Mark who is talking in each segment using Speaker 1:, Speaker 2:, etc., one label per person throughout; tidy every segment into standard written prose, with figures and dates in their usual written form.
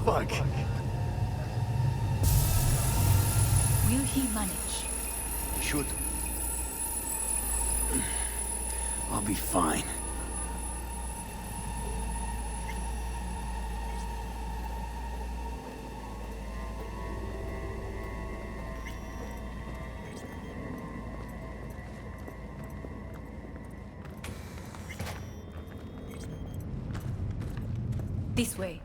Speaker 1: fuck?
Speaker 2: Will he manage?
Speaker 1: Should. I'll be fine.
Speaker 2: This way.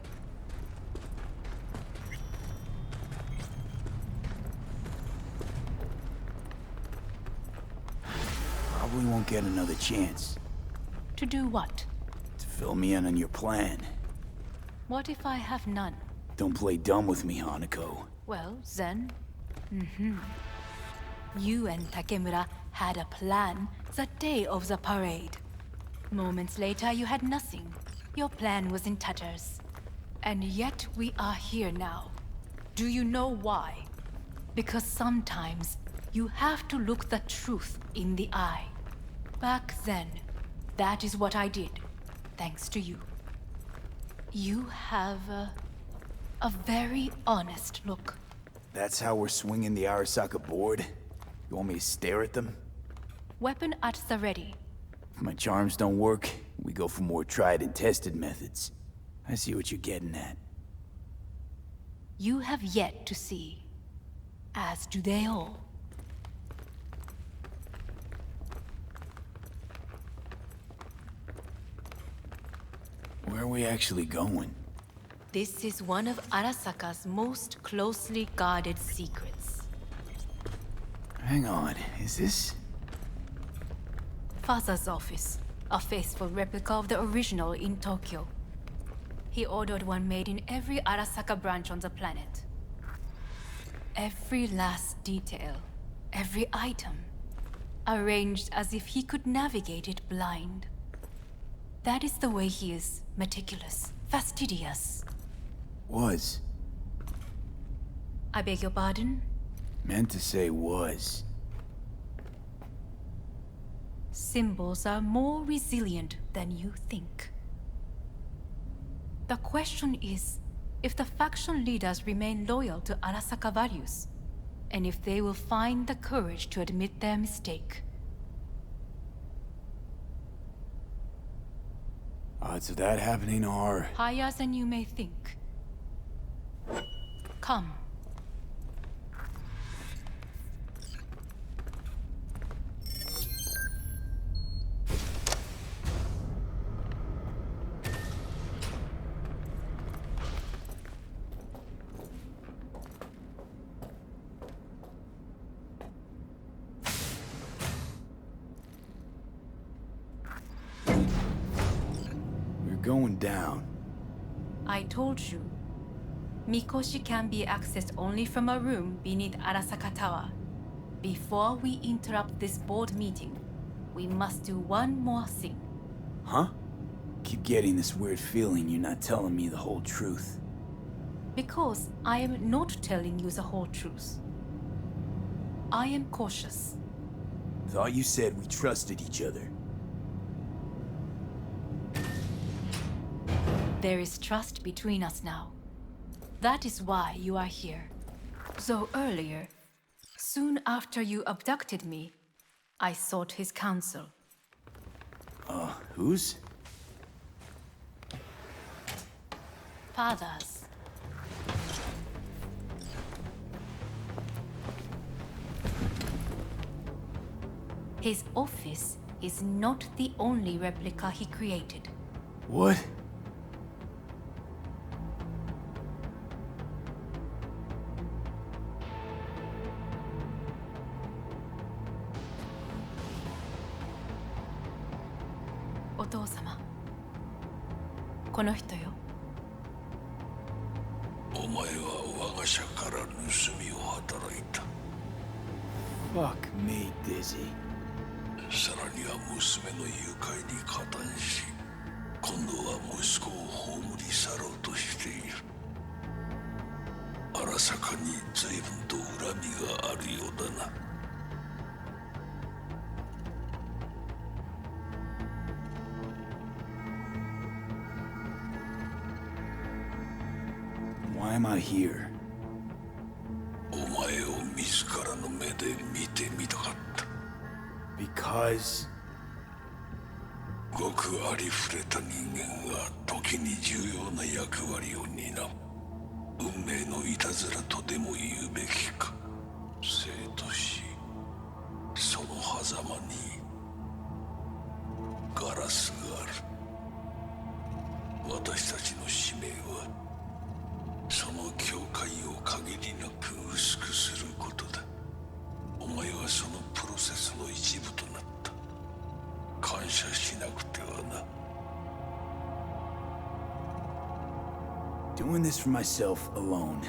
Speaker 1: Probably won't get another chance
Speaker 2: To do what?
Speaker 1: to fill me in on your plan.
Speaker 2: What if I have none?
Speaker 1: Don't play dumb with me, Hanako.
Speaker 2: Well, then... You and Takemura had a plan the day of the parade. Moments later, you had nothing. Your plan was in tatters. And yet we are here now. Do you know why? Because sometimes you have to look the truth in the eye. Back then, that is what I did, thanks to you. You have a very honest look.
Speaker 1: That's how we're swinging the Arasaka board? You want me to stare at them?
Speaker 2: Weapon at the ready.
Speaker 1: If my charms don't work, we go for more tried and tested methods. I see what you're getting at.
Speaker 2: You have yet to see, as do they all.
Speaker 1: Where are we actually going?
Speaker 2: This is one of Arasaka's most closely guarded secrets.
Speaker 1: Hang on, is this...
Speaker 2: Father's office, a faithful replica of the original in Tokyo. He ordered one made in every Arasaka branch on the planet. Every last detail, every item, arranged as if he could navigate it blind. That is the way he is, meticulous, fastidious.
Speaker 1: Was.
Speaker 2: I beg your pardon?
Speaker 1: Meant to say was.
Speaker 2: Symbols are more resilient than you think. The question is, if the faction leaders remain loyal to Arasaka values, and if they will find the courage to admit their mistake.
Speaker 1: Odds of that happening are...
Speaker 2: Higher than you may think. Come.
Speaker 1: Going down.
Speaker 2: I told you. Mikoshi can be accessed only from a room beneath Arasaka Tower. Before we interrupt this board meeting, we must do one more thing.
Speaker 1: Huh? Keep getting this weird feeling you're not telling me the whole truth.
Speaker 2: Because I am not telling you the whole truth. I am cautious.
Speaker 1: Thought you said we trusted each other.
Speaker 2: There is trust between us now. That is why you are here. So earlier, soon after you abducted me, I sought his counsel.
Speaker 1: Whose?
Speaker 2: Father's. His office is not the only replica he created.
Speaker 1: What?
Speaker 2: Otou-sama. この人よ。
Speaker 3: お前は我が社から盗みを働いた。
Speaker 1: Fuck me, Dizzy.
Speaker 3: さらには娘の誘拐に加担し、今度は息子を葬り去ろうとしている。荒坂に随分と恨みがあるようだな。
Speaker 1: am I here?
Speaker 3: お前を自らの目で見てみたかった。
Speaker 1: Because...
Speaker 3: ごくありふれた人間が時に重要な役割を担う。運命のいたずらとでも言うべきか。生と死、その狭間にガラスがある。私たちの使命はその境界を限りなく薄くすることだ。お前はそのプロセスの一部となった。感謝しなくてはな。
Speaker 1: Doing this for myself alone.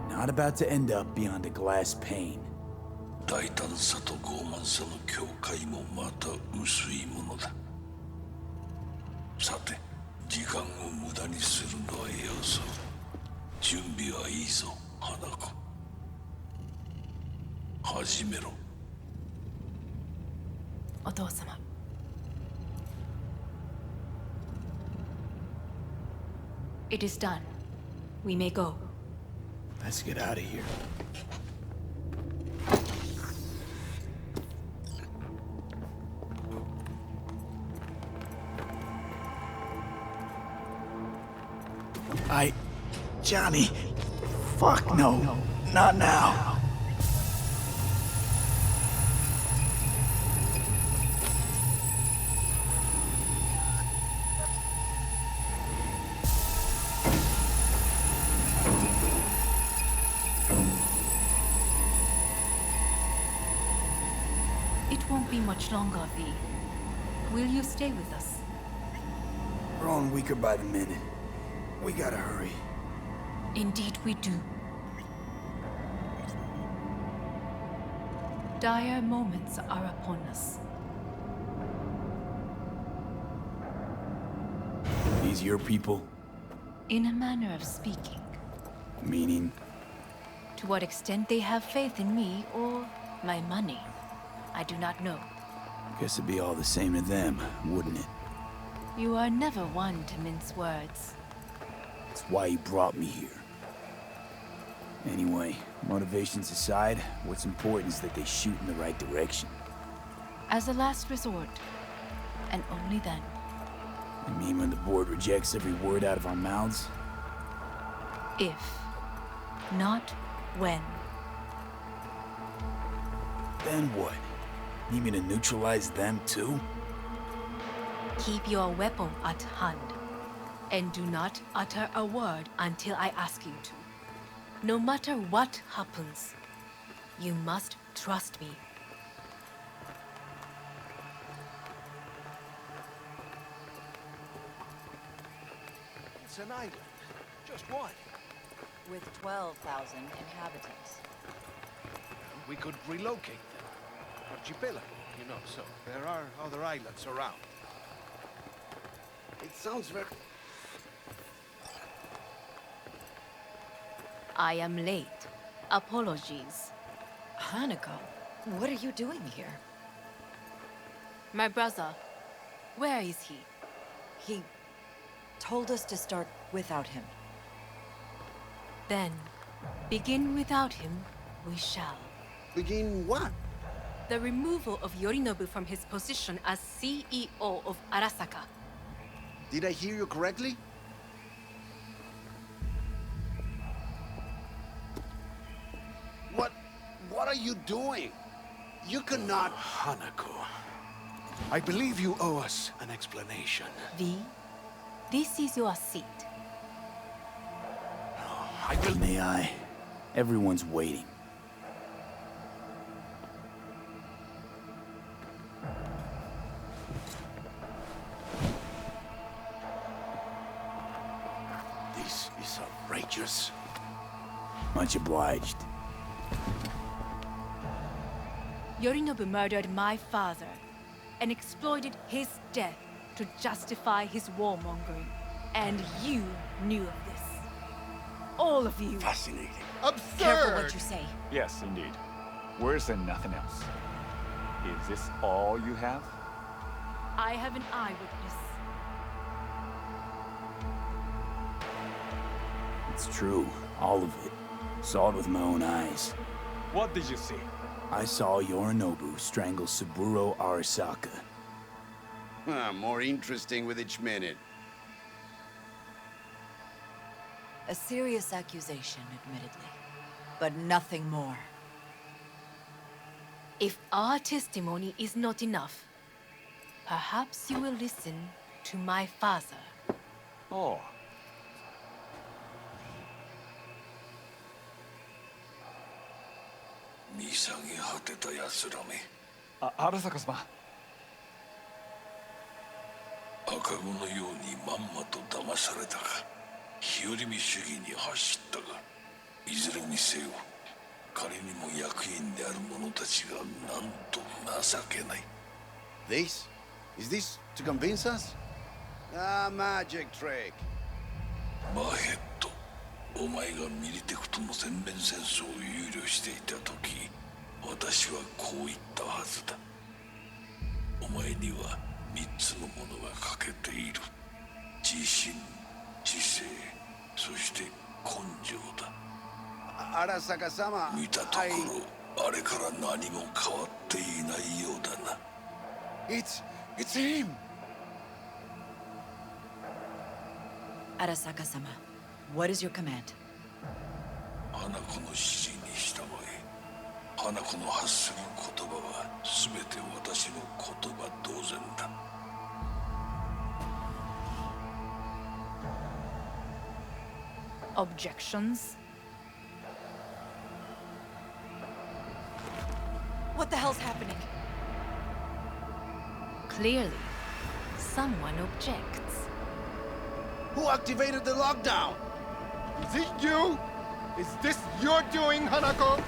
Speaker 1: Not about to end up beyond a glass pane.
Speaker 3: 大胆さと傲慢さの境界もまた薄いものだ。さて、時間を無駄にするのはよそう。準備はいいぞ、花子。始めろ。
Speaker 2: お父様。It is done. We may go.
Speaker 1: Let's get out of here. Johnny. Fuck no. Not now.
Speaker 2: It won't be much longer, V. Will you stay with us?
Speaker 1: We're on weaker by the minute. We gotta hurry.
Speaker 2: Indeed we do. Dire moments are upon us.
Speaker 1: These your people?
Speaker 2: In a manner of speaking.
Speaker 1: Meaning?
Speaker 2: To what extent they have faith in me or my money, I do not know.
Speaker 1: Guess it'd be all the same to them, wouldn't it?
Speaker 2: You are never one to mince words.
Speaker 1: That's why you brought me here. Anyway, motivations aside, what's important is that they shoot in the right direction.
Speaker 2: As a last resort, and only then.
Speaker 1: You mean when the board rejects every word out of our mouths?
Speaker 2: If, not when.
Speaker 1: Then what? Need me to neutralize them too?
Speaker 2: Keep your weapon at hand, and do not utter a word until I ask you to. No matter what happens, you must trust me.
Speaker 4: It's an island. Just one.
Speaker 5: With 12,000 inhabitants.
Speaker 4: We could relocate them. Archipelago, you know, so there are other islands around. It sounds very...
Speaker 2: I am late. Apologies.
Speaker 5: Hanako, what are you doing here?
Speaker 2: My brother, where is he?
Speaker 5: He told us to start without him.
Speaker 2: Then, begin without him, we shall.
Speaker 4: Begin what?
Speaker 2: The removal of Yorinobu from his position as CEO of Arasaka.
Speaker 4: Did I hear you correctly? What are you doing? You cannot... Hanako, I believe you owe us an explanation.
Speaker 2: V, this is your seat.
Speaker 4: I will...
Speaker 1: May I? Everyone's waiting.
Speaker 4: This is outrageous.
Speaker 1: Much obliged.
Speaker 2: Yorinobu murdered my father and exploited his death to justify his warmongering. And you knew of this. All of you.
Speaker 4: Fascinating.
Speaker 5: Careful what you say.
Speaker 6: Yes, indeed. Worse than nothing else. Is this all you have?
Speaker 2: I have an eyewitness.
Speaker 1: It's true. All of it. Saw it with my own eyes.
Speaker 6: What did you see?
Speaker 1: I saw Yorinobu strangle Saburo Arasaka.
Speaker 4: More interesting with each minute.
Speaker 5: A serious accusation, admittedly. But nothing more.
Speaker 2: If our testimony is not enough, perhaps you will listen to my father.
Speaker 6: Oh.
Speaker 3: 見下げ果てた奴らめ。
Speaker 6: 荒坂様。
Speaker 3: 赤子のようにまんまと騙されたが、日和見主義に走ったが、いずれにせよ、仮にも役員である者たちがなんと情けない。
Speaker 4: This? Is this to convince us? Ah, magic trick.
Speaker 3: マヘッド、お前がミリテクとの全面戦争を憂慮していた時、私はこう言ったはずだ。お前には3つのものが欠けている。自信、知性、そして根性だ。
Speaker 4: Arasaka-sama,
Speaker 3: 見たところ、あれから何も変わっていないようだな。
Speaker 4: It's him!
Speaker 5: Arasaka-sama, what is your command?
Speaker 3: 花子の指示に従え。花子の発する言葉は全て私の言葉同然だ。
Speaker 2: Objections?
Speaker 5: What the hell's happening?
Speaker 2: Clearly, someone objects.
Speaker 4: Who activated the lockdown?
Speaker 7: Is it you? Is this your doing, Hanako?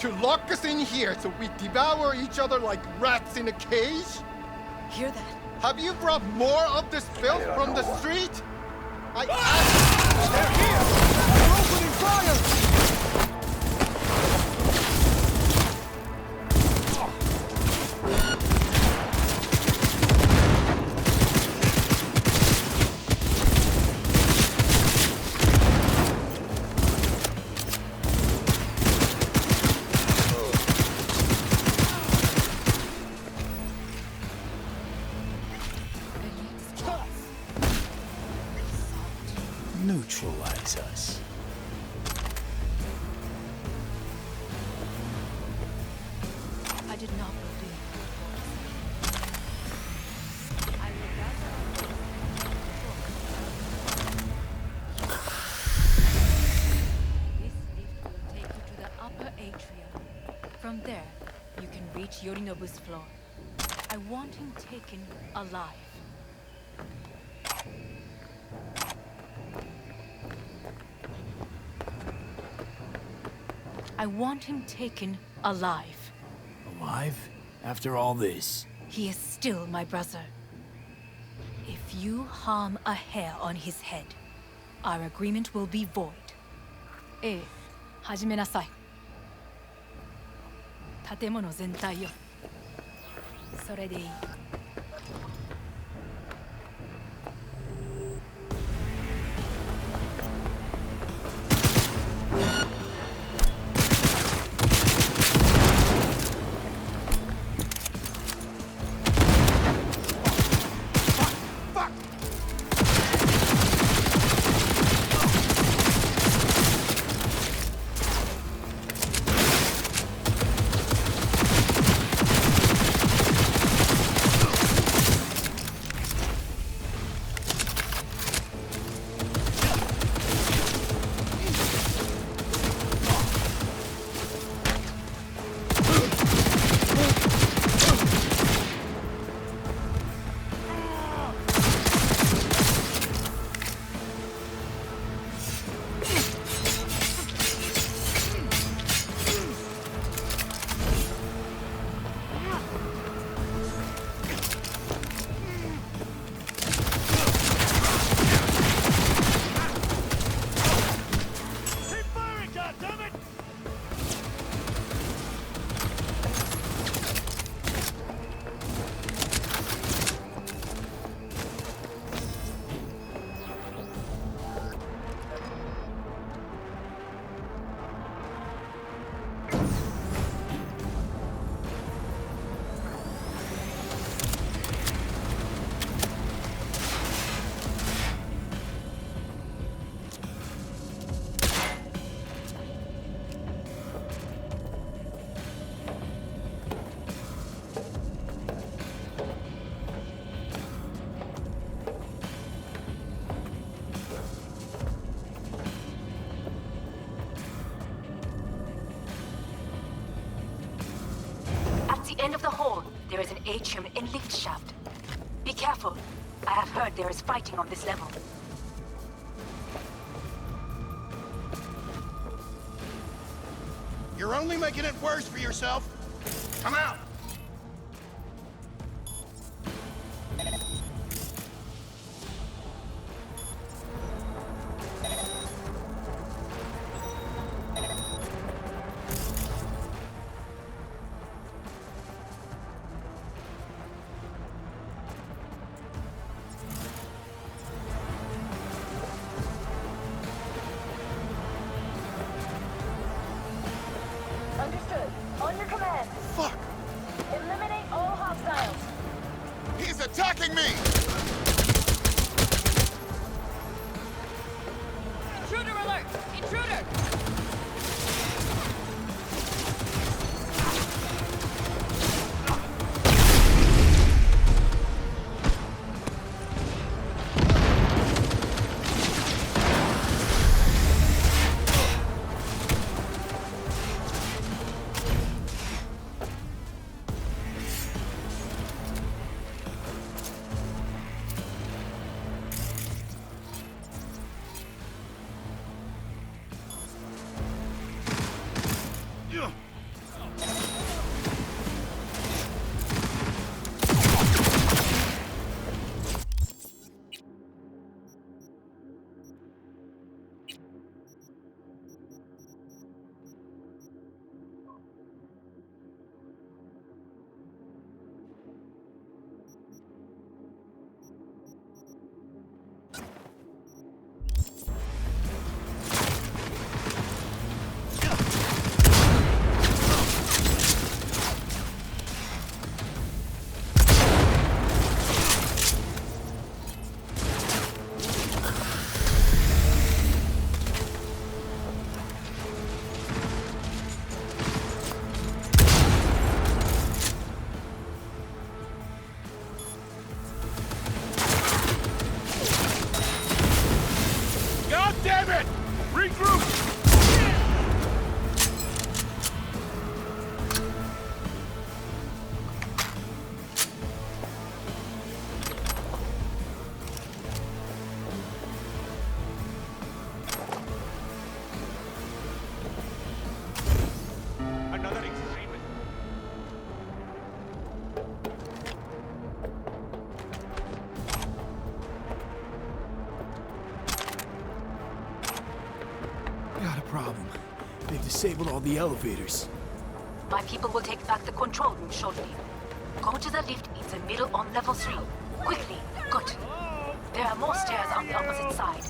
Speaker 7: To lock us in here so we devour each other like rats in a cage?
Speaker 5: Hear that?
Speaker 7: Have you brought more of this filth from the street? I
Speaker 4: They're here! They're opening fire!
Speaker 1: Neutralize us.
Speaker 2: I did not believe. I will gather This lift will take you to the upper atrium. From there, you can reach Yorinobu's floor. I want him taken alive. I want him taken alive.
Speaker 1: Alive? After all this?
Speaker 2: He is still my brother. If you harm a hair on his head, our agreement will be void. ええ、始めなさい。建物全体よ。それでいい。end of the hall, there is an atrium and lift shaft. Be careful. I have heard there is fighting on this level.
Speaker 4: You're only making it worse for yourself. Come out!
Speaker 8: Understood. On your command.
Speaker 4: Fuck!
Speaker 8: Eliminate all hostiles.
Speaker 4: He's attacking me!
Speaker 8: Intruder alert! Intruder!
Speaker 4: God damn it! Regroup!
Speaker 6: Another extremist.
Speaker 1: Got a problem. They've disabled all the elevators.
Speaker 2: My people will take back the control room shortly. Go to the lift in the middle on level 3. Quickly. Good. There are more stairs on the opposite side.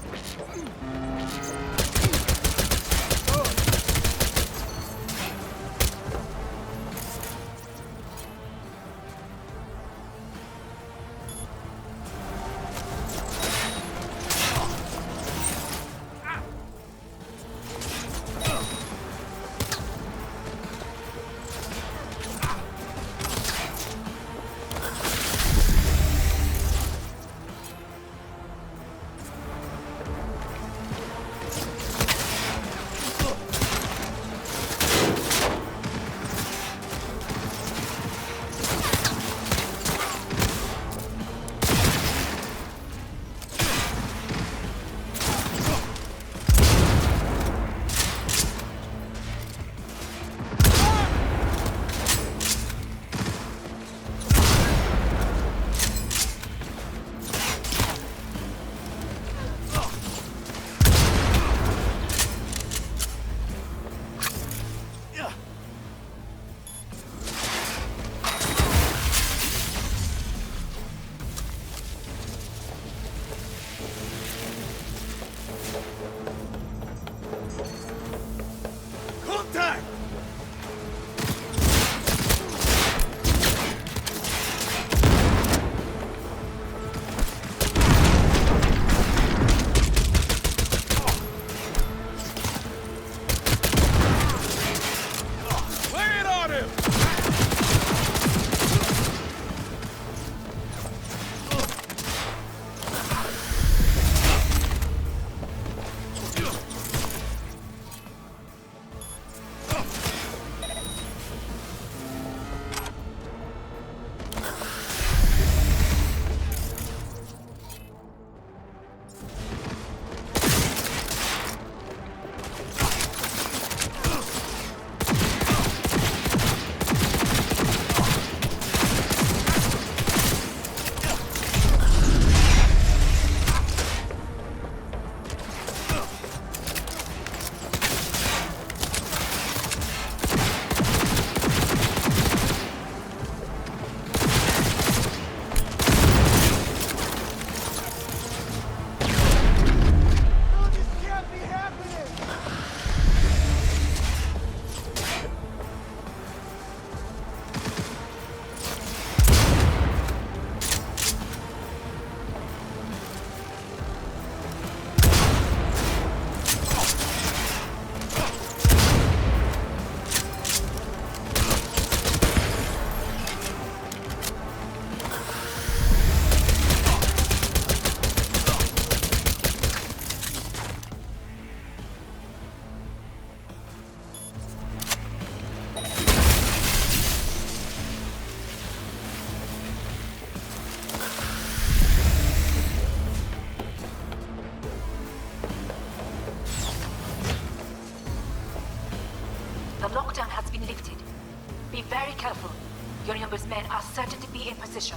Speaker 2: men are certain to be in position.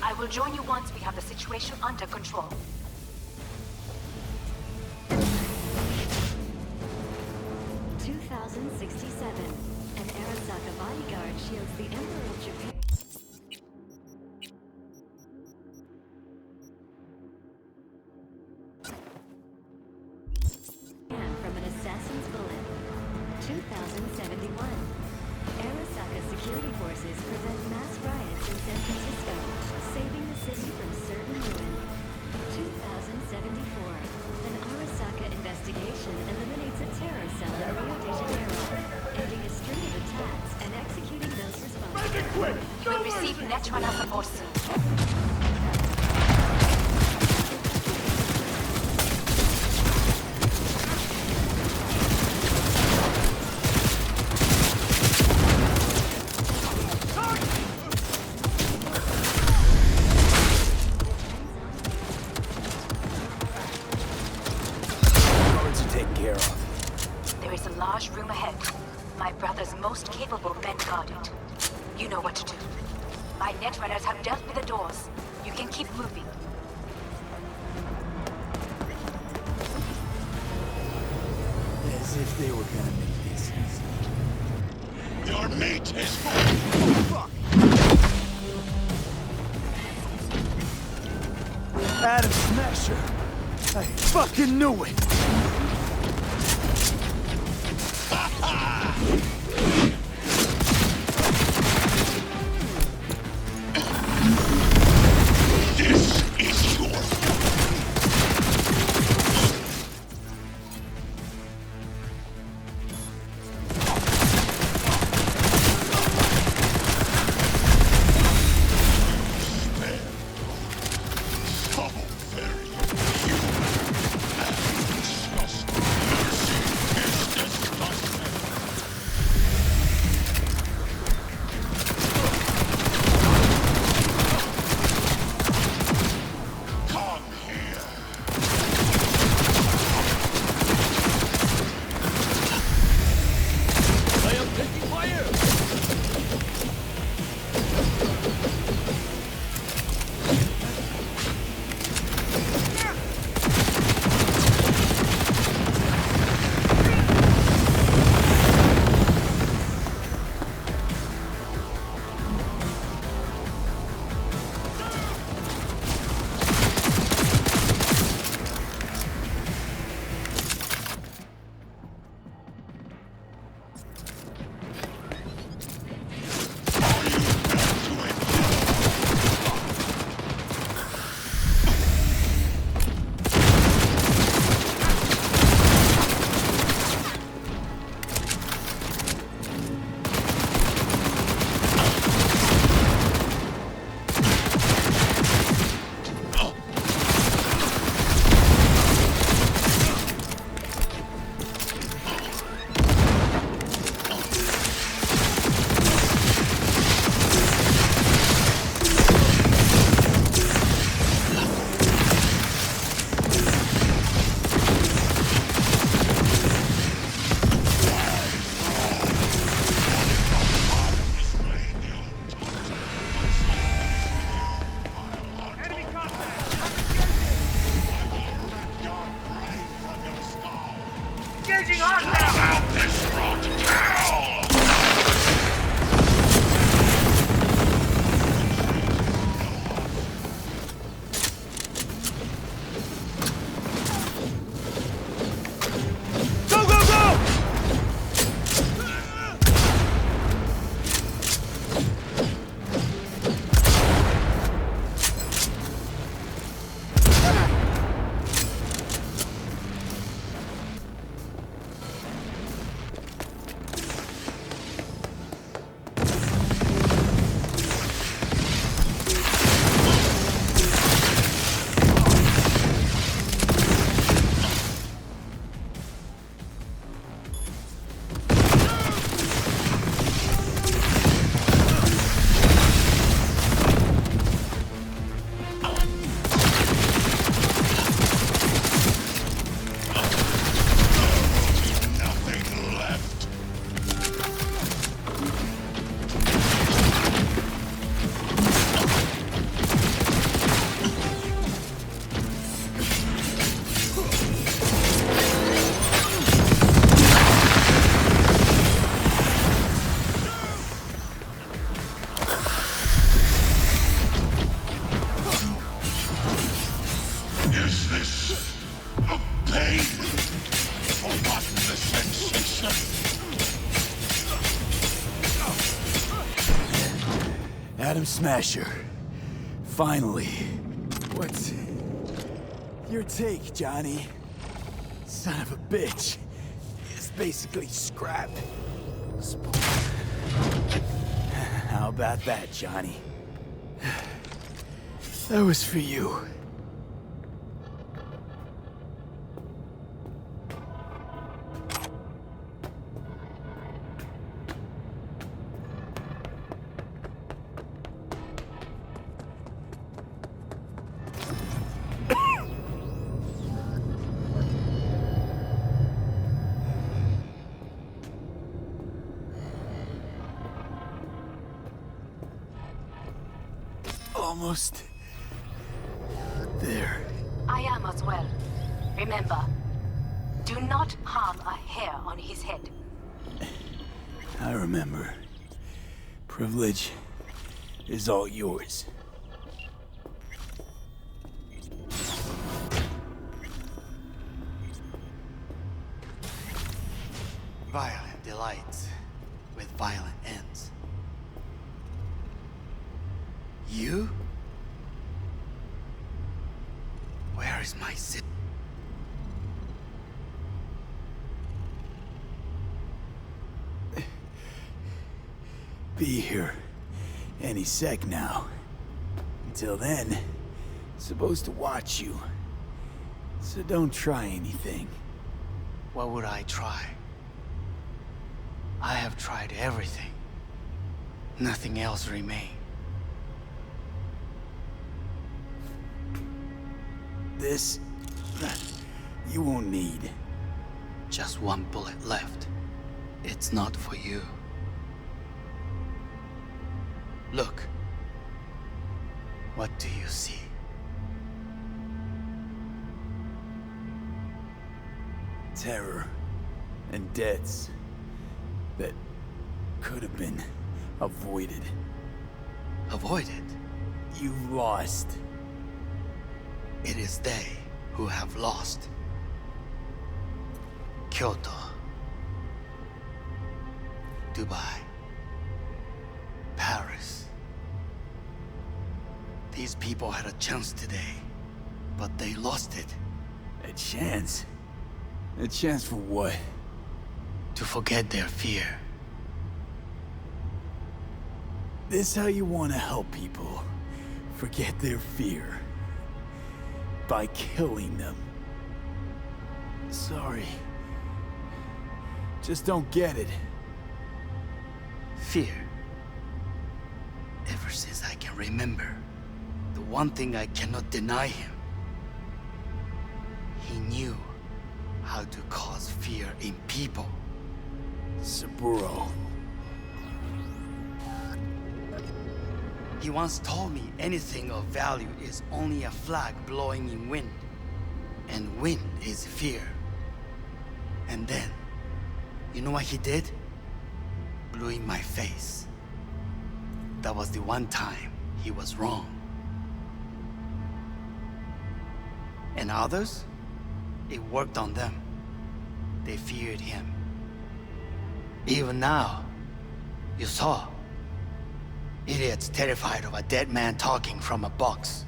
Speaker 2: I will join you once we have the situation under control.
Speaker 9: 2067. An Arasaka bodyguard shields the Emperor of Japan from an assassin's bullet. 2071. Arasaka security forces prevent mass riots in San Francisco, saving the city from certain ruin. 2074. An Arasaka investigation eliminates a terror cell in Rio de Janeiro, ending a string of attacks and executing those responsible.
Speaker 2: You will receive Netrunner support soon. Room ahead. My brother's most capable men guard it. You know what to do. My netrunners have dealt with the doors. You can keep moving.
Speaker 1: As if they were gonna make this easy.
Speaker 3: Your meat is
Speaker 1: Fuck! Adam Smasher! I fucking knew it! Atom Smasher. Finally. What's your take, Johnny? Son of a bitch. It's basically scrap. How about that, Johnny? That was for you. Almost there.
Speaker 2: I am as well. Remember, do not harm a hair on his head.
Speaker 1: I remember. Privilege is all yours.
Speaker 10: Violent delights with violent ends. You? Where is my sit?
Speaker 1: Be here any sec now. Until then, supposed to watch you. So don't try anything.
Speaker 10: What would I try? I have tried everything. Nothing else remains.
Speaker 1: This... you won't need.
Speaker 10: Just one bullet left. It's not for you. Look. What do you see?
Speaker 1: Terror and deaths that could have been avoided.
Speaker 10: Avoided?
Speaker 1: You've lost.
Speaker 10: It is they who have lost. Kyoto. Dubai. Paris. These people had a chance today, but they lost it.
Speaker 1: A chance? A chance for what?
Speaker 10: To forget their fear.
Speaker 1: This how you want to help people forget their fear? By killing them. Sorry. Just don't get it.
Speaker 10: Fear. Ever since I can remember, the one thing I cannot deny him. He knew how to cause fear in people.
Speaker 1: Saburo.
Speaker 10: He once told me anything of value is only a flag blowing in wind. And wind is fear. And then, you know what he did? Blew in my face. That was the one time he was wrong. And others? It worked on them. They feared him. Even now, you saw. Idiots terrified of a dead man talking from a box.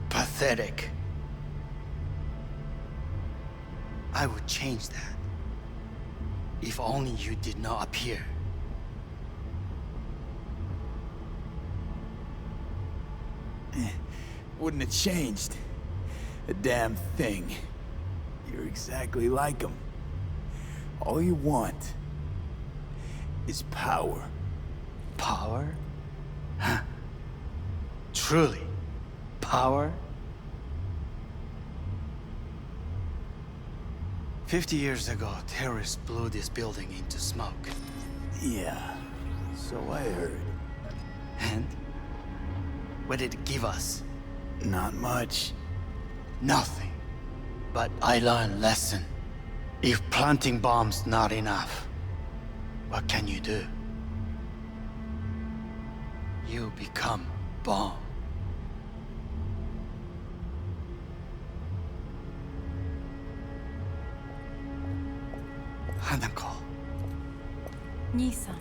Speaker 10: Pathetic. I would change that. If only you did not appear.
Speaker 1: Wouldn't have changed a damn thing. You're exactly like him. All you want is power.
Speaker 10: Power? Huh. Truly, power? 50 years ago, terrorists blew this building into smoke.
Speaker 1: Yeah, so I heard.
Speaker 10: And? What did it give us?
Speaker 1: Not much.
Speaker 10: Nothing. But I learned a lesson. If planting bombs not enough, what can you do? You become bomb. Hanako.
Speaker 2: Nisan.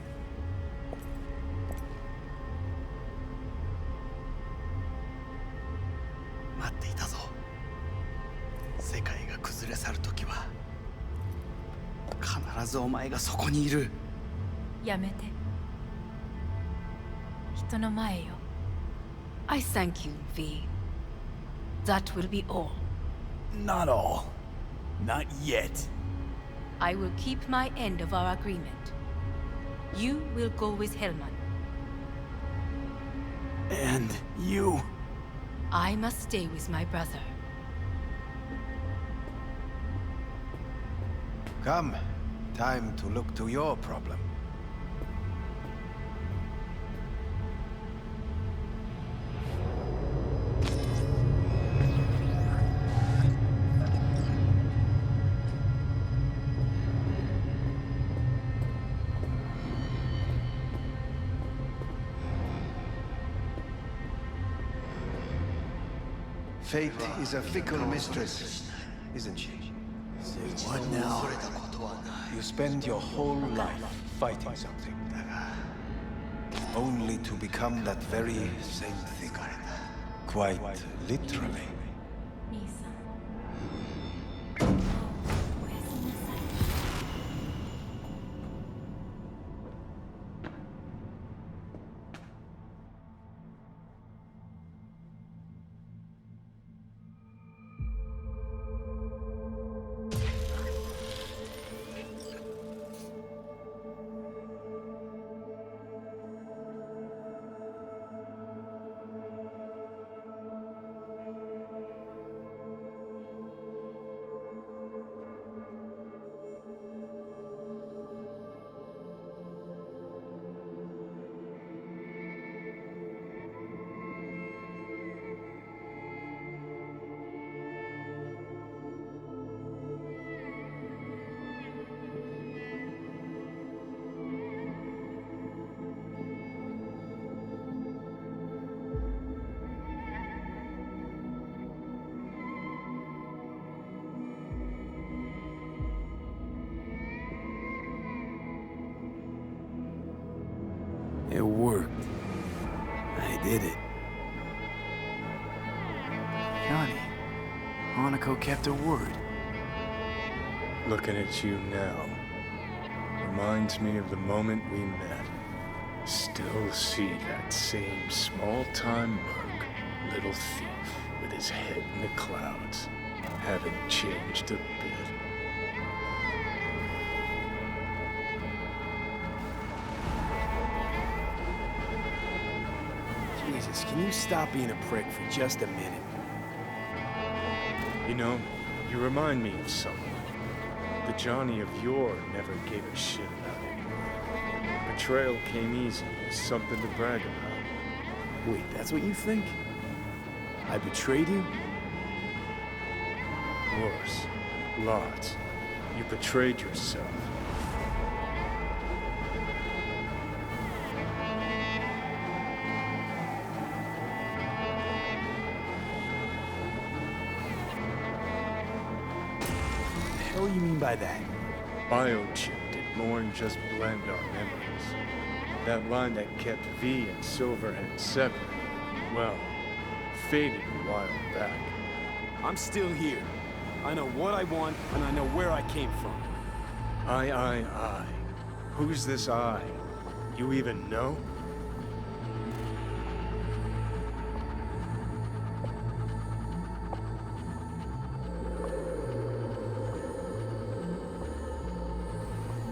Speaker 10: 待っていたぞ。世界が崩れ去る時は必ずお前がそこにいる。
Speaker 2: やめて。人の前よ。I thank you, V. That will be all.
Speaker 1: Not all. Not yet.
Speaker 2: I will keep my end of our agreement. You will go with Hellman.
Speaker 1: And you?
Speaker 2: I must stay with my brother.
Speaker 4: Come. Time to look to your problem. Fate is a fickle mistress, isn't she?
Speaker 1: Say what now?
Speaker 4: You spend your whole life fighting something, only to become that very same thing. Quite literally.
Speaker 1: It worked. I did it. Johnny, Hanako kept her word.
Speaker 11: Looking at you now reminds me of the moment we met. Still see that same small-time merc, little thief, with his head in the clouds. Haven't changed a bit.
Speaker 1: Jesus, can you stop being a prick for just a minute?
Speaker 11: You know, you remind me of someone. The Johnny of yore never gave a shit about it. Betrayal came easy, something to brag about.
Speaker 1: Wait, that's what you think? I betrayed you?
Speaker 11: Worse. Lots. You betrayed yourself.
Speaker 1: What do you mean by that?
Speaker 11: Biochip did more than just blend our memories. That line that kept V and Silverhead separate, well, faded a while back.
Speaker 1: I'm still here. I know what I want, and I know where I came from.
Speaker 11: I. Who's this I? You even know?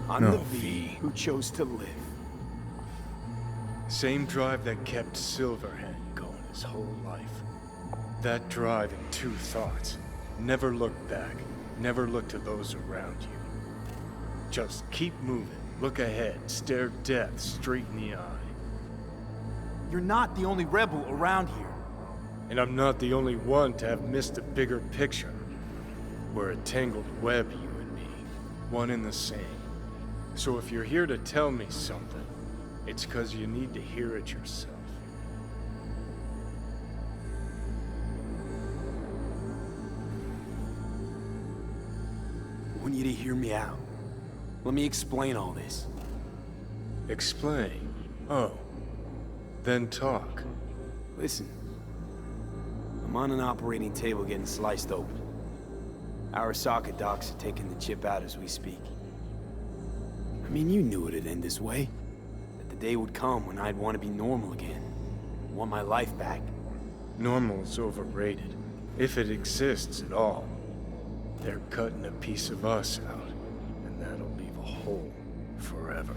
Speaker 1: I'm
Speaker 11: No,
Speaker 1: the V who chose to live.
Speaker 11: Same drive that kept Silverhead going his whole life. That drive in two thoughts. Never look back. Never look to those around you. Just keep moving. Look ahead. Stare death straight in the eye.
Speaker 1: You're not the only rebel around here.
Speaker 11: And I'm not the only one to have missed a bigger picture. We're a tangled web, you and me. One and the same. So if you're here to tell me something, it's 'cause you need to hear it yourself.
Speaker 1: I want you to hear me out. Let me explain all this.
Speaker 11: Explain? Oh. Then talk.
Speaker 1: Listen. I'm on an operating table getting sliced open. Arasaka docs are taking the chip out as we speak. I mean, you knew it'd end this way. That the day would come when I'd want to be normal again. Want my life back.
Speaker 11: Normal's overrated. If it exists at all. They're cutting a piece of us out, and that'll leave a hole forever.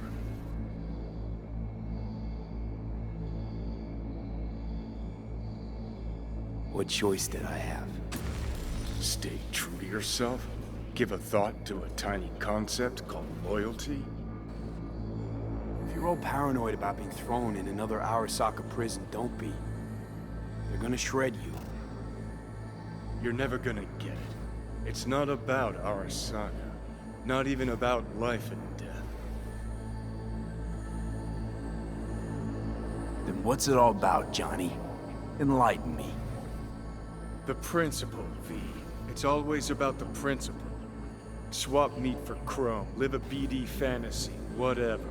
Speaker 1: What choice did I have?
Speaker 11: Stay true to yourself? Give a thought to a tiny concept called loyalty?
Speaker 1: If you're all paranoid about being thrown in another Arasaka prison, don't be. They're gonna shred you.
Speaker 11: You're never gonna get it. It's not about Arasaka. Not even about life and death.
Speaker 1: Then what's it all about, Johnny? Enlighten me.
Speaker 11: The principle, V. It's always about the principle. Swap meat for chrome, live a BD fantasy, whatever.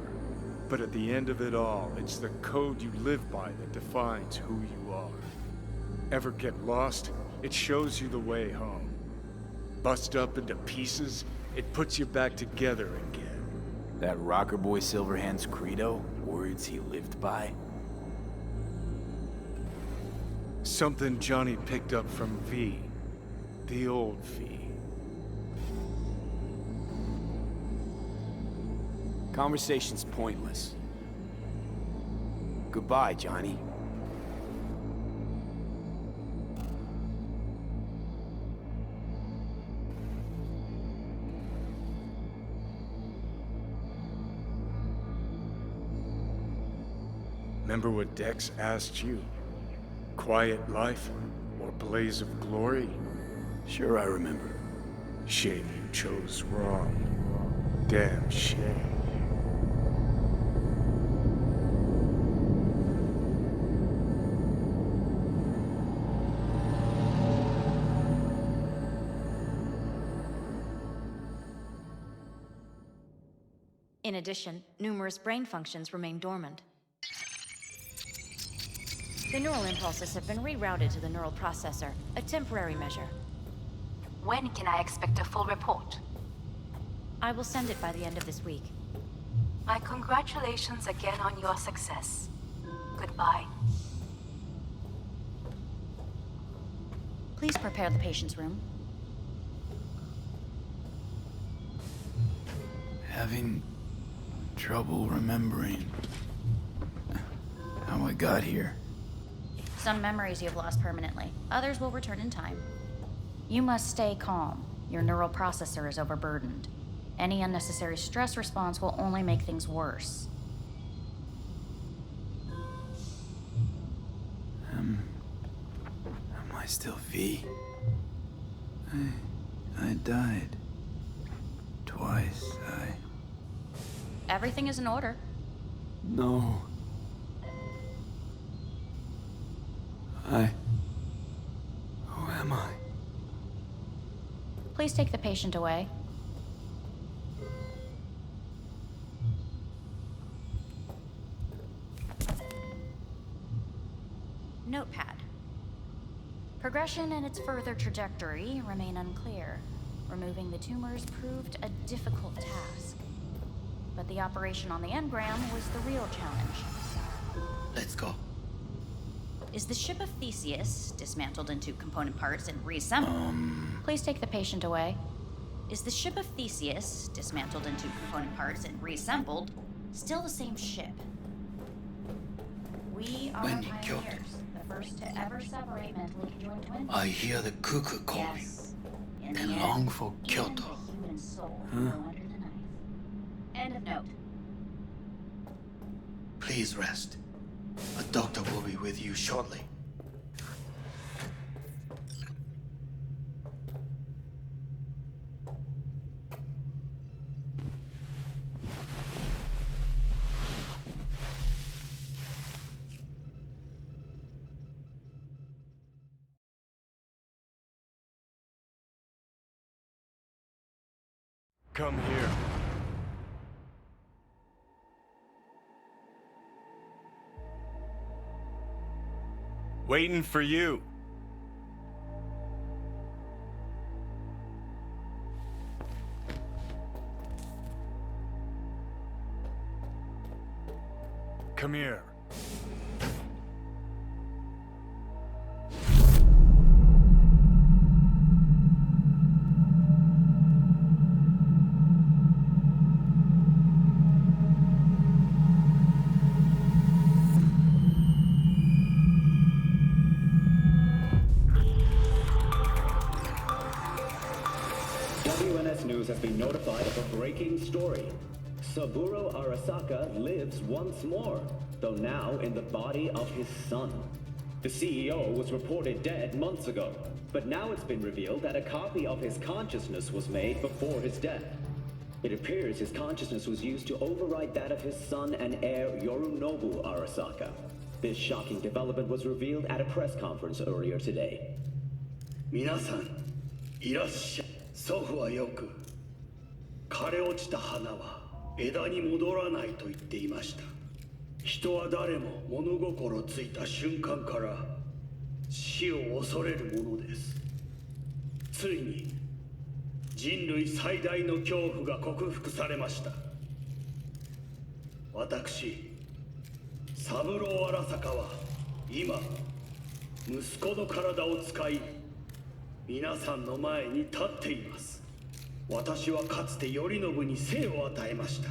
Speaker 11: But at the end of it all, it's the code you live by that defines who you are. Ever get lost? It shows you the way home. Bust up into pieces, it puts you back together again.
Speaker 1: That rocker boy Silverhand's credo? Words he lived by?
Speaker 11: Something Johnny picked up from V. The old V.
Speaker 1: Conversation's pointless. Goodbye, Johnny.
Speaker 11: Remember what Dex asked you? Quiet life or blaze of glory?
Speaker 1: Sure I remember.
Speaker 11: Shame you chose wrong. Damn shame.
Speaker 5: In addition, numerous brain functions remain dormant. The neural impulses have been rerouted to the neural processor, a temporary measure.
Speaker 2: When can I expect a full report?
Speaker 5: I will send it by the end of this week.
Speaker 2: My congratulations again on your success. Goodbye.
Speaker 5: Please prepare the patient's room.
Speaker 1: Having trouble remembering how I got here.
Speaker 12: Some memories you've lost permanently. Others will return in time. You must stay calm. Your neural processor is overburdened. Any unnecessary stress response will only make things worse.
Speaker 1: Am I still V? I died. Twice,
Speaker 12: Everything is in order.
Speaker 1: No. Who am I?
Speaker 12: Please take the patient away. Notepad. Progression and its further trajectory remain unclear. Removing the tumors proved a difficult task. But the operation on the engram was the real challenge.
Speaker 10: Let's go.
Speaker 12: Is the ship of Theseus dismantled into component parts and reassembled? Please take the patient away. Is the ship of Theseus dismantled into component parts and reassembled still the same ship? We are
Speaker 10: When you killed
Speaker 12: pioneers, the first to ever separate mentally conjoined twins.
Speaker 10: I hear the cuckoo calling
Speaker 12: Yes. In
Speaker 10: and
Speaker 12: the
Speaker 10: long
Speaker 12: end,
Speaker 10: for
Speaker 12: even
Speaker 10: Kyoto.
Speaker 12: the human soul will go under the knife. End of note.
Speaker 10: Please rest. A doctor will be with you shortly.
Speaker 11: Come here. Waiting for you. Come here.
Speaker 13: WNS News has been notified of a breaking story. Saburo Arasaka lives once more, though now in the body of his son. The CEO was reported dead months ago, but now it's been revealed that a copy of his consciousness was made before his death. It appears his consciousness was used to override that of his son and heir Yorinobu Arasaka. This shocking development was revealed at a press conference earlier today.
Speaker 10: 皆さん、いらっしゃい。祖父はよく、枯れ落ちた花は枝に戻らないと言っていました。人は誰も物心ついた瞬間から死を恐れるものです。ついに人類最大の恐怖が克服されました。私、三郎荒坂は今、息子の体を使い、皆さんの前に立っています。私はかつて頼信に生を与えました。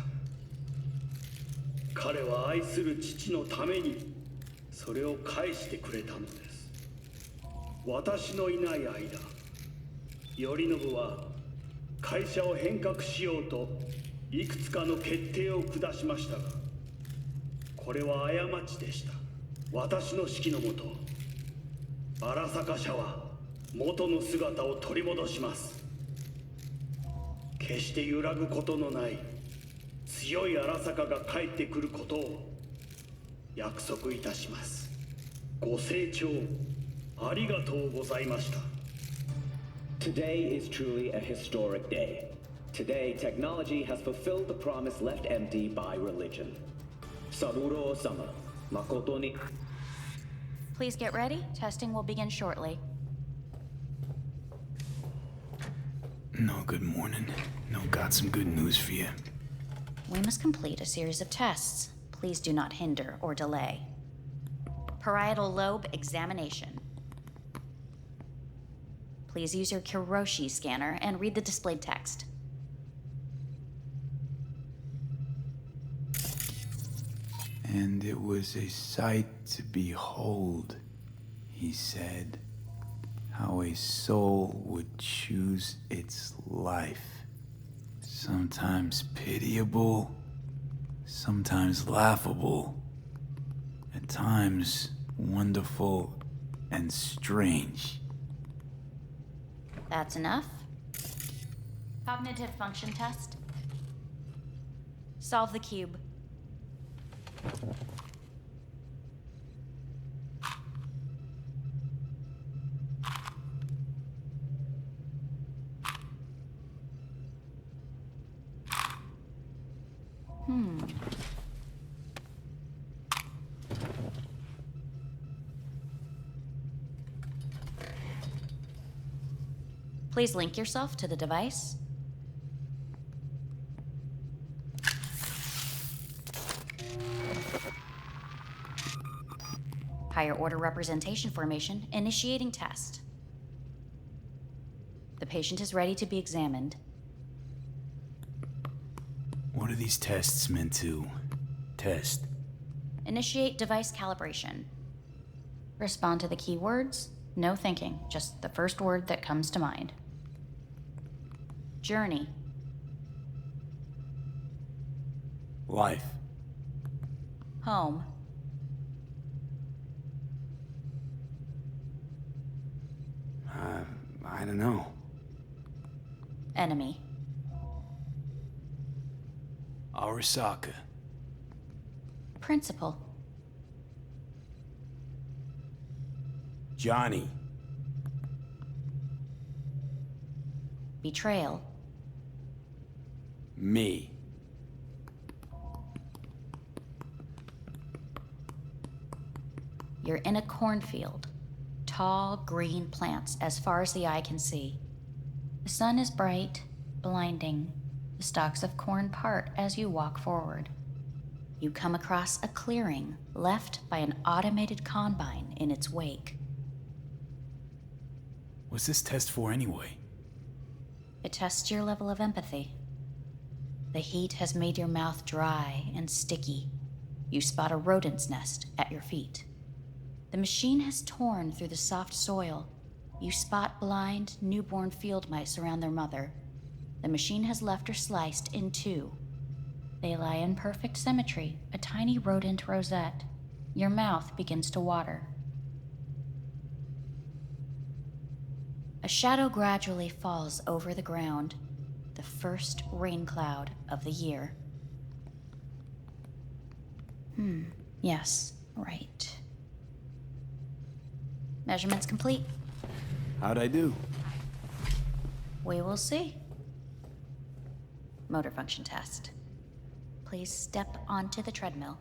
Speaker 10: 彼は愛する父のためにそれを返してくれたのです。私のいない間、頼信は会社を変革しようといくつかの決定を下しましたが、これは過ちでした。私の指揮のもと、荒坂社は元の姿を取り戻します。決して揺らぐことのない強い荒坂が帰ってくることを約束いたします。ご清聴ありがとうございました。
Speaker 13: Today is truly a historic day. Today, technology has fulfilled the promise left empty by religion. Saburo-sama, makoto ni...
Speaker 12: Please get ready. Testing will begin shortly.
Speaker 1: No, good morning. No, got some good news for you.
Speaker 12: We must complete a series of tests. Please do not hinder or delay. Parietal lobe examination. Please use your Kiroshi scanner and read the displayed text.
Speaker 1: And it was a sight to behold, he said, how a soul would choose its life. Sometimes pitiable, sometimes laughable, at times wonderful and strange.
Speaker 12: That's enough. Cognitive function test. Solve the cube. Please link yourself to the device. Higher order representation formation, initiating test. The patient is ready to be examined.
Speaker 1: What are these tests meant to test?
Speaker 12: Initiate device calibration. Respond to the keywords. No thinking, just the first word that comes to mind. Journey.
Speaker 1: Life.
Speaker 12: Home.
Speaker 1: I don't know.
Speaker 12: Enemy.
Speaker 1: Arasaka.
Speaker 12: Principal.
Speaker 1: Johnny.
Speaker 12: Betrayal.
Speaker 1: Me.
Speaker 12: You're in a cornfield. Tall, green plants as far as the eye can see. The sun is bright, blinding. The stalks of corn part as you walk forward. you come across a clearing left by an automated combine in its wake.
Speaker 1: What's this test for anyway?
Speaker 12: It tests your level of empathy. The heat has made your mouth dry and sticky. You spot a rodent's nest at your feet. The machine has torn through the soft soil. You spot blind, newborn field mice around their mother. The machine has left her sliced in two. They lie in perfect symmetry, a tiny rodent rosette. Your mouth begins to water. A shadow gradually falls over the ground, the first rain cloud of the year. Yes, right. Measurements complete.
Speaker 1: How'd I do?
Speaker 12: We will see. Motor function test. Please step onto the treadmill.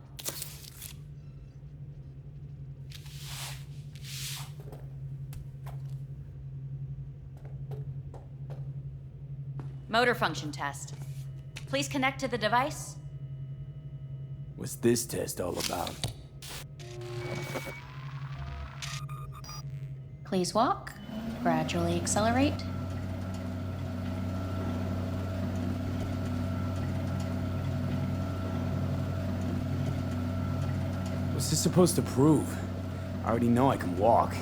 Speaker 12: Motor function test. Please connect to the device.
Speaker 1: What's this test all about?
Speaker 12: Please walk. Gradually accelerate.
Speaker 1: What's this supposed to prove? I already know I can walk.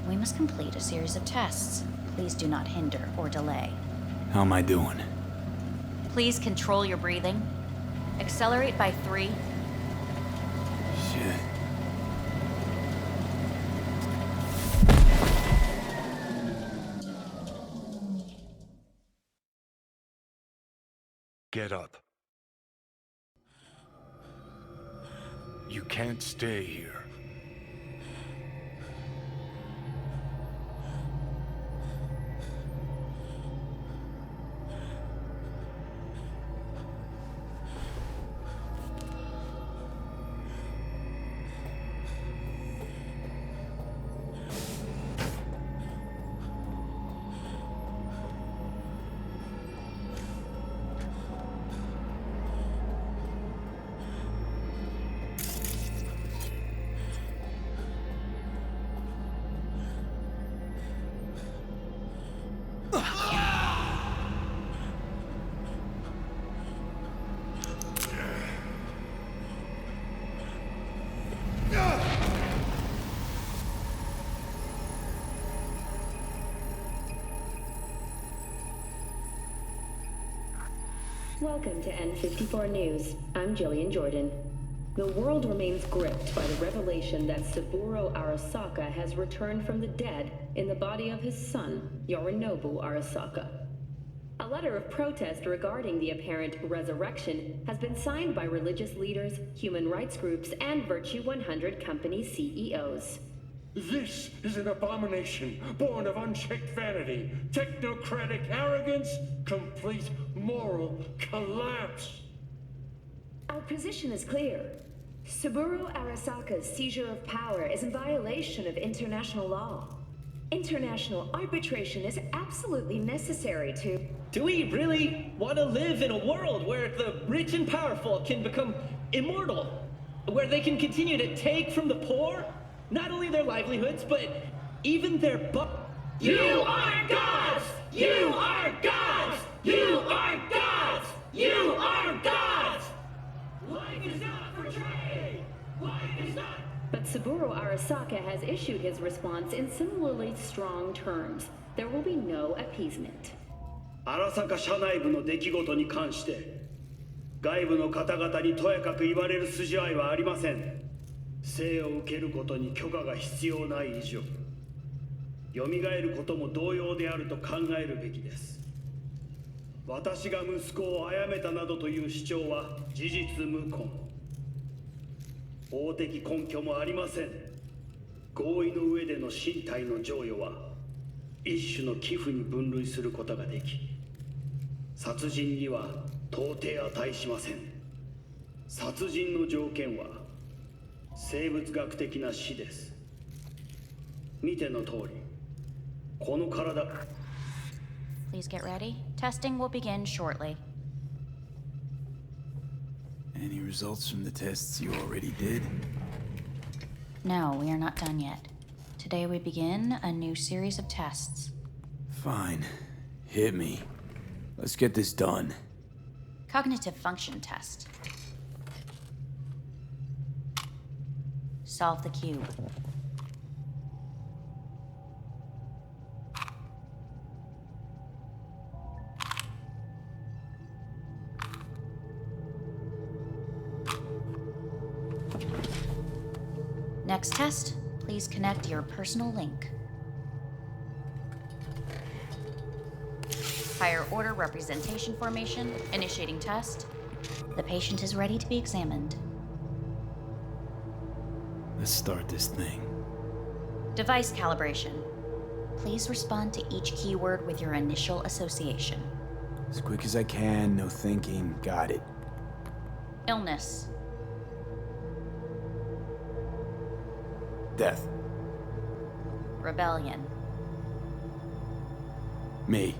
Speaker 12: We must complete a series of tests. Please do not hinder or delay.
Speaker 1: How am I doing?
Speaker 12: Please control your breathing. Accelerate by 3.
Speaker 1: Shit.
Speaker 11: Get up. You can't stay here.
Speaker 9: Welcome to N54 News. I'm Jillian Jordan. The world remains gripped by the revelation that Saburo Arasaka has returned from the dead in the body of his son, Yorinobu Arasaka. A letter of protest regarding the apparent resurrection has been signed by religious leaders, human rights groups, and Virtue 100 company CEOs.
Speaker 14: This is an abomination born of unchecked vanity, technocratic arrogance, complete moral collapse.
Speaker 9: Our position is clear. Saburo Arasaka's seizure of power is in violation of international law. International arbitration is absolutely necessary to...
Speaker 15: Do we really want to live in a world where the rich and powerful can become immortal? Where they can continue to take from the poor? Not only their livelihoods, but even their
Speaker 14: You are gods! You are gods! You are gods! You are gods! Life is not for trade! Life is not...
Speaker 9: But Saburo Arasaka has issued his response in similarly strong terms. There will be no appeasement.
Speaker 16: 荒坂社内部の出来事に関して外部の方々にとやかく言われる筋合いはありません。生を受けることに許可が必要ない以上、蘇ることも同様であると考えるべきです。私が息子を殺めたなどという主張は事実無根。法的根拠もありません。合意の上での身体の贈与は一種の寄付に分類することができ、殺人には到底値しません。殺人の条件は生物学的な死です。見ての通り、この体。
Speaker 12: Please get ready. Testing will begin shortly.
Speaker 1: Any results from the tests you already did?
Speaker 12: No, we are not done yet. Today we begin a new series of tests.
Speaker 1: Fine. Hit me. Let's get this done.
Speaker 12: Cognitive function test. Solve the cube. Next test, please connect your personal link. Higher order representation formation, initiating test. The patient is ready to be examined.
Speaker 1: Let's start this thing.
Speaker 12: Device calibration. Please respond to each keyword with your initial association.
Speaker 1: As quick as I can, no thinking. Got it.
Speaker 12: Illness.
Speaker 1: Death.
Speaker 12: Rebellion.
Speaker 1: Me.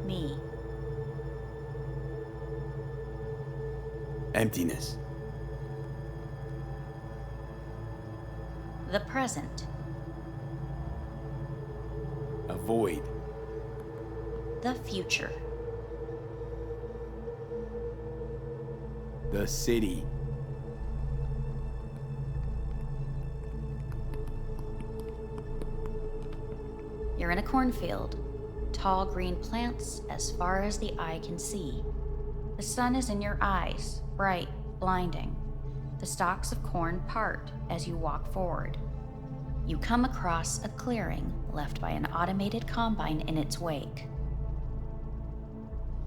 Speaker 12: Me.
Speaker 1: Emptiness.
Speaker 12: The present.
Speaker 1: A void.
Speaker 12: The future.
Speaker 1: The city.
Speaker 12: You're in a cornfield. Tall green plants as far as the eye can see. The sun is in your eyes, bright, blinding. The stalks of corn part as you walk forward. You come across a clearing left by an automated combine in its wake.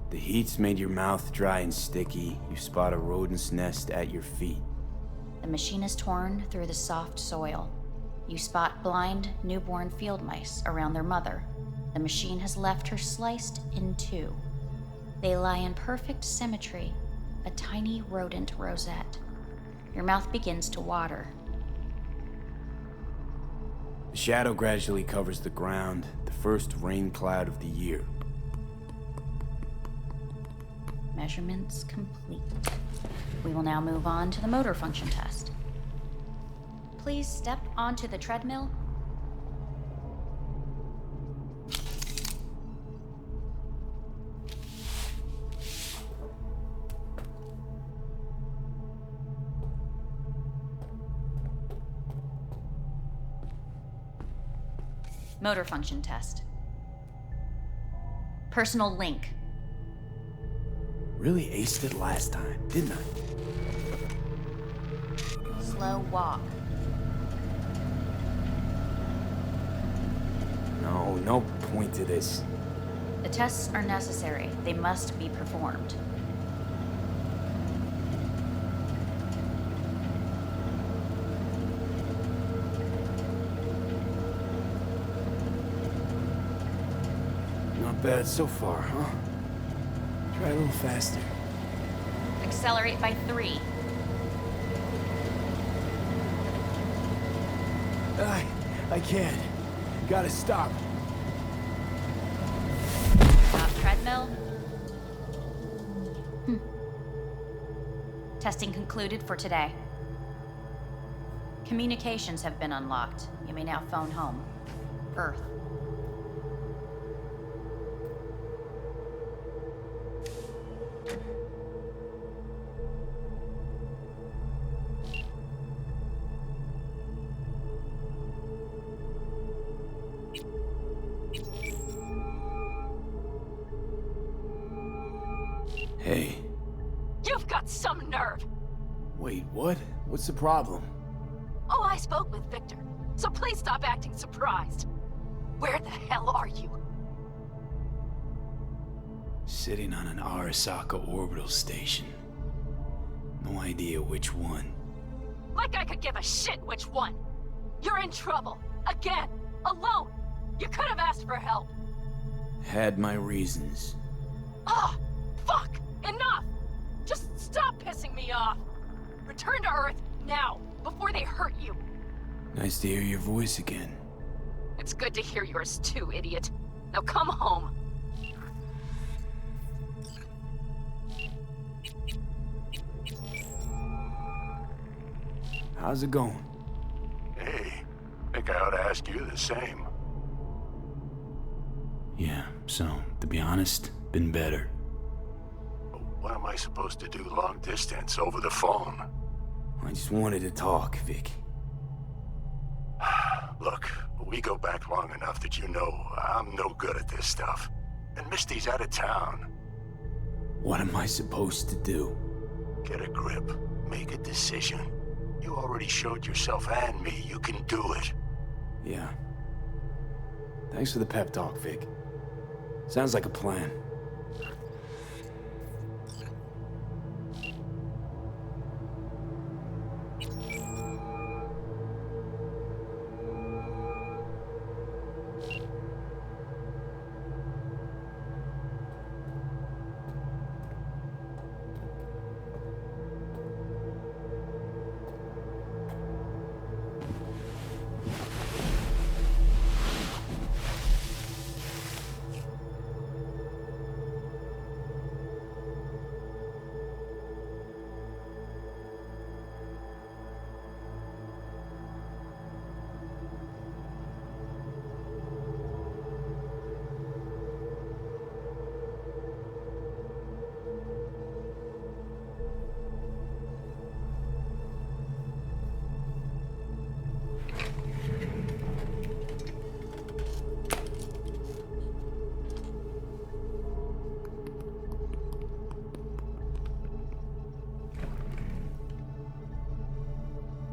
Speaker 1: The heat's made your mouth dry and sticky. You spot a rodent's nest at your feet.
Speaker 12: The machine is torn through the soft soil. You spot blind, newborn field mice around their mother. The machine has left her sliced in two. They lie in perfect symmetry, a tiny rodent rosette. Your mouth begins to water.
Speaker 1: The shadow gradually covers the ground, the first rain cloud of the year.
Speaker 12: Measurements complete. We will now move on to the motor function test. Please step onto the treadmill. Motor function test. Personal link.
Speaker 1: Really aced it last time, didn't I?
Speaker 12: Slow walk.
Speaker 1: No point to this.
Speaker 12: The tests are necessary. They must be performed.
Speaker 1: Not bad so far, huh? Try a little faster.
Speaker 12: Accelerate by 3.
Speaker 1: I can't. Gotta stop.
Speaker 12: Stop treadmill. Testing concluded for today. Communications have been unlocked. You may now phone home. Earth.
Speaker 1: Hey.
Speaker 8: You've got some nerve!
Speaker 1: Wait, what? What's the problem?
Speaker 8: Oh, I spoke with Victor, so please stop acting surprised. Where the hell are you?
Speaker 1: Sitting on an Arasaka orbital station. No idea which one.
Speaker 8: Like I could give a shit which one! You're in trouble! Again! Alone! You could have asked for help!
Speaker 1: Had my reasons.
Speaker 8: Ah! Fuck! Enough! Just stop pissing me off! Return to Earth, now, before they hurt you!
Speaker 1: Nice to hear your voice again.
Speaker 8: It's good to hear yours too, idiot. Now come home.
Speaker 1: How's it going?
Speaker 3: Hey, think I ought to ask you the same.
Speaker 1: Yeah, so, to be honest, been better.
Speaker 3: What am I supposed to do long distance over the phone?
Speaker 1: I just wanted to talk, Vic.
Speaker 3: Look, we go back long enough that you know I'm no good at this stuff. And Misty's out of town.
Speaker 1: What am I supposed to do?
Speaker 3: Get a grip. Make a decision. You already showed yourself and me you can do it.
Speaker 1: Yeah. Thanks for the pep talk, Vic. Sounds like a plan.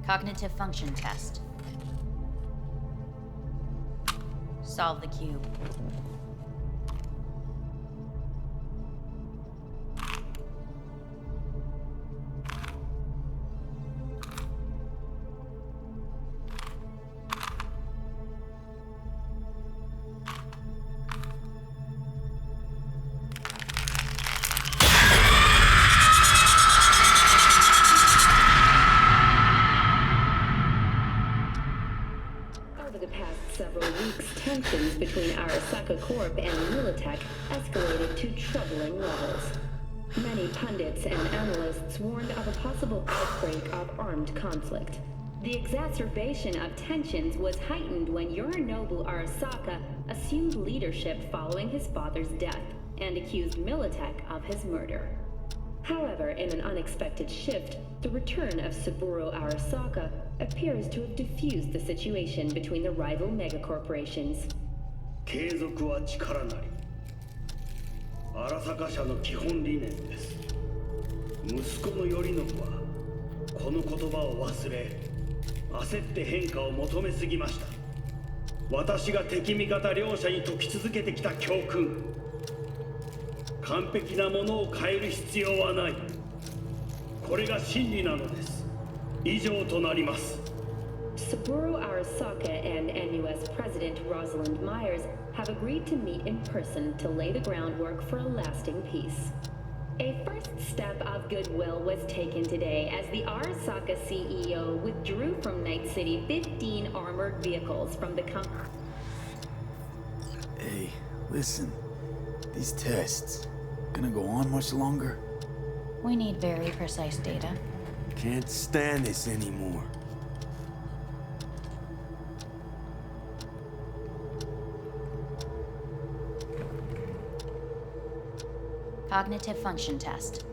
Speaker 12: Cognitive function test. Solve the cube.
Speaker 9: Tensions between Arasaka Corp and Militech escalated to troubling levels. Many pundits and analysts warned of a possible outbreak of armed conflict. The exacerbation of tensions was heightened when Yorinobu Arasaka assumed leadership following his father's death and accused Militech of his murder. However, in an unexpected shift, the return of Saburo Arasaka appears to have diffused the situation between the rival megacorporations.
Speaker 16: 継続は力なり。荒坂社の基本理念です。息子の頼信はこの言葉を忘れ、焦って変化を求めすぎました。私が敵味方両者に説き続けてきた教訓。完璧なものを変える必要はない。これが真理なのです。以上となります。
Speaker 9: Saburo Arasaka and NUS President Rosalind Myers have agreed to meet in person to lay the groundwork for a lasting peace. A first step of goodwill was taken today as the Arasaka CEO withdrew from Night City 15 armored vehicles from the company.
Speaker 1: Hey, listen. These tests, gonna go on much longer?
Speaker 12: We need very precise data.
Speaker 1: Can't stand this anymore.
Speaker 12: Cognitive function test.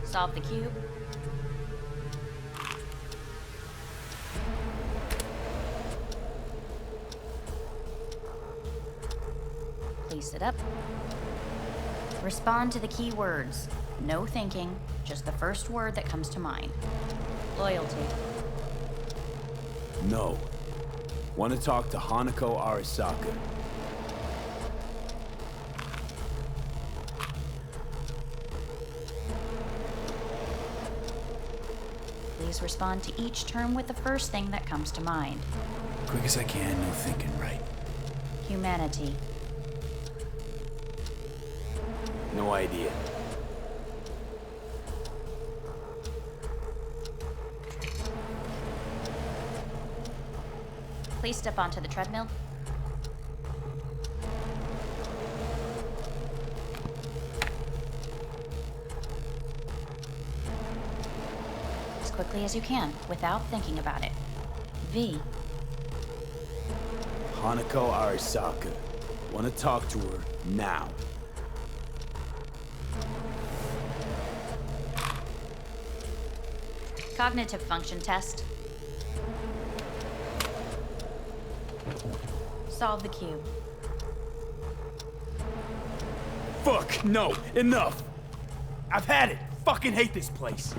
Speaker 12: Solve the cube. Please sit up. Respond to the key words. No thinking, just the first word that comes to mind. Loyalty.
Speaker 1: No. Want to talk to Hanako Arasaka.
Speaker 12: Please respond to each term with the first thing that comes to mind.
Speaker 1: Quick as I can, no thinking, right?
Speaker 12: Humanity.
Speaker 1: No idea.
Speaker 12: Please step onto the treadmill. quickly as you can, without thinking about it. V.
Speaker 1: Hanako Arasaka. Want to talk to her now.
Speaker 12: Cognitive function test. Solve the cube.
Speaker 1: Fuck, no, enough! I've had it! Fucking hate this place!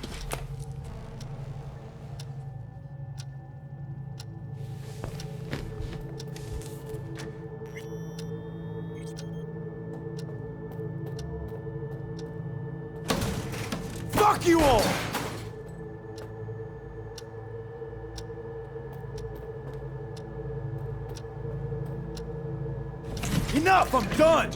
Speaker 1: Fuck you all! Enough! I'm done!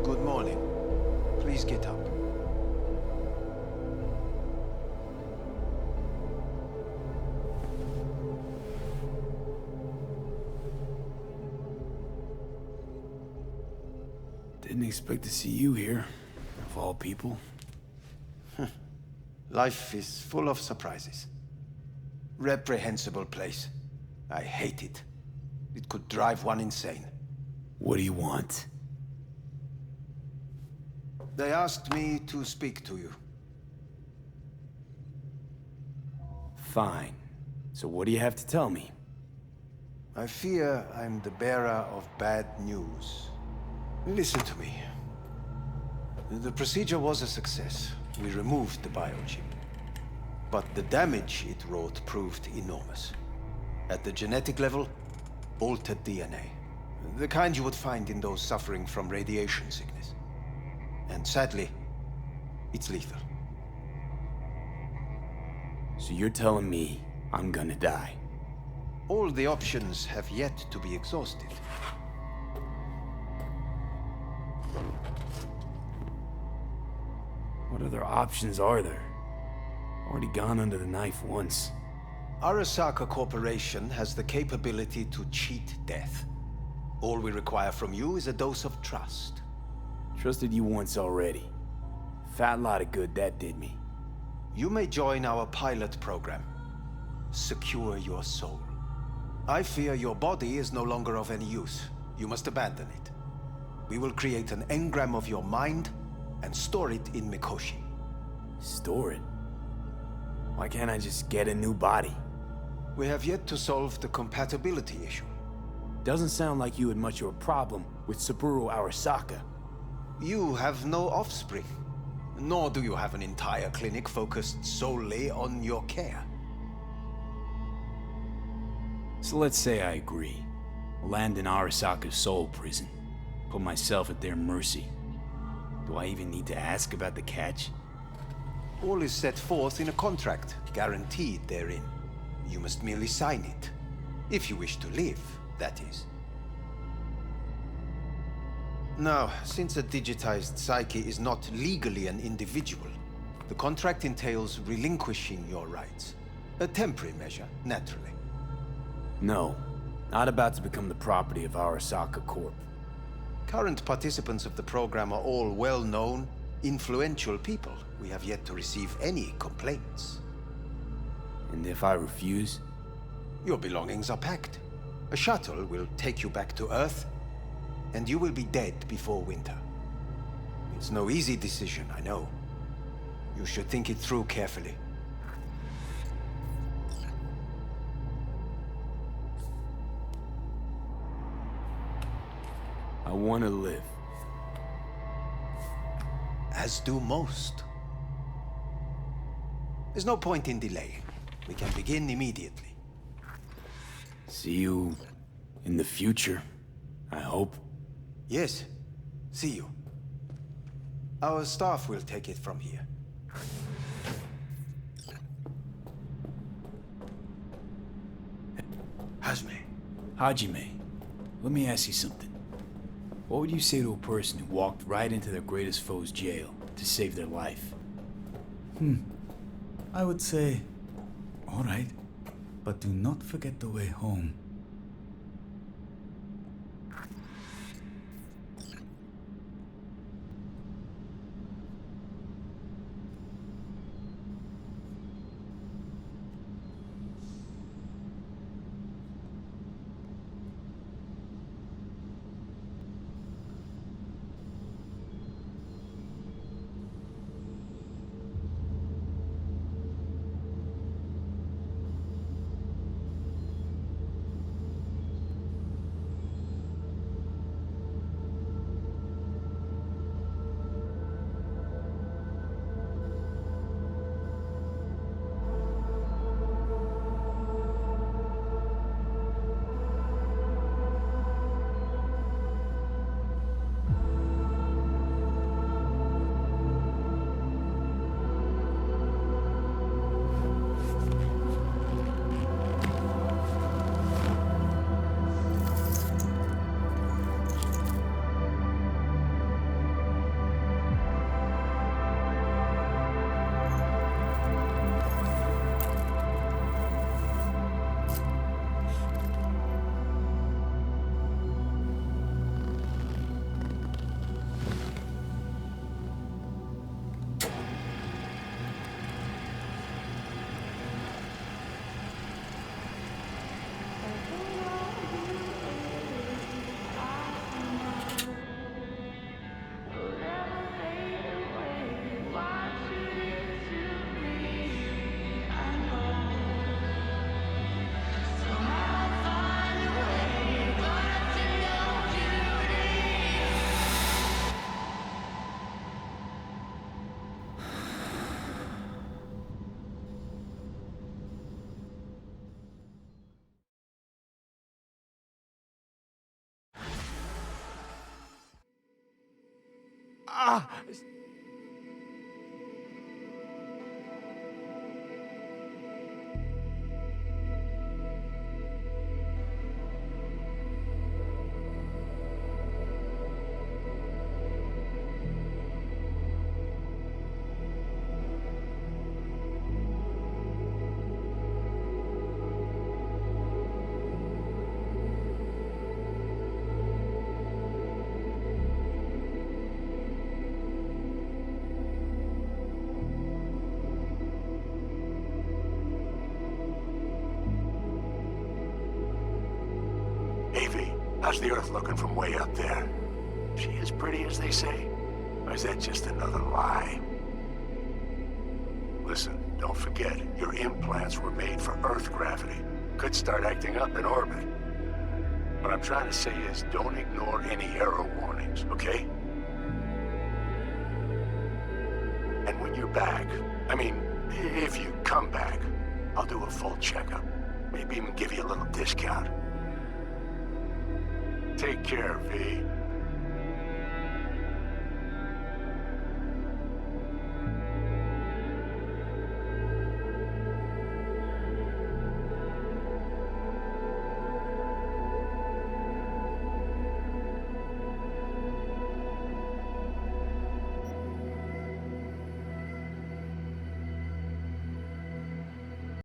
Speaker 4: Good morning. Please get up.
Speaker 1: Didn't expect to see you here, of all people.
Speaker 4: Life is full of surprises. Reprehensible place. I hate it. It could drive one insane.
Speaker 1: What do you want?
Speaker 4: They asked me to speak to you.
Speaker 1: Fine. So what do you have to tell me?
Speaker 4: I fear I'm the bearer of bad news. Listen to me. The procedure was a success. We removed the biochip. But the damage it wrought proved enormous. At the genetic level, altered DNA. The kind you would find in those suffering from radiation sickness. And sadly, it's lethal.
Speaker 1: So you're telling me I'm gonna die?
Speaker 4: All the options have yet to be exhausted.
Speaker 1: What other options are there? Already gone under the knife once.
Speaker 4: Arasaka Corporation has the capability to cheat death. All we require from you is a dose of trust.
Speaker 1: Trusted you once already. Fat lot of good that did me.
Speaker 4: You may join our pilot program. Secure your soul. I fear your body is no longer of any use. You must abandon it. We will create an engram of your mind and store it in Mikoshi.
Speaker 1: Store it? Why can't I just get a new body?
Speaker 4: We have yet to solve the compatibility issue.
Speaker 1: Doesn't sound like you had much of a problem with Saburo Arasaka.
Speaker 4: You have no offspring. Nor do you have an entire clinic focused solely on your care.
Speaker 1: So let's say I agree. Land in Arasaka's soul prison. Put myself at their mercy. Do I even need to ask about the catch?
Speaker 4: All is set forth in a contract, guaranteed therein. You must merely sign it. If you wish to live, that is. Now, since a digitized psyche is not legally an individual, the contract entails relinquishing your rights. A temporary measure, naturally.
Speaker 1: No, not about to become the property of Arasaka Corp.
Speaker 4: Current participants of the program are all well-known, influential people. We have yet to receive any complaints.
Speaker 1: And if I refuse?
Speaker 4: Your belongings are packed. A shuttle will take you back to Earth, and you will be dead before winter. It's no easy decision, I know. You should think it through carefully.
Speaker 1: I want to live.
Speaker 4: As do most. There's no point in delaying. We can begin immediately.
Speaker 1: See you in the future, I hope.
Speaker 4: Yes, see you. Our staff will take it from here.
Speaker 1: Hajime. let me ask you something. What would you say to a person who walked right into their greatest foe's jail to save their life?
Speaker 17: I would say, all right, but do not forget the way home.
Speaker 3: How's the Earth looking from way up there? She as pretty as they say? Or is that just another lie? Listen, don't forget, your implants were made for Earth gravity. Could start acting up in orbit. What I'm trying to say is, don't ignore any error warnings, okay? And when you're back, I mean, if you come back, I'll do a full checkup. Maybe even give you a little discount. Take care, V.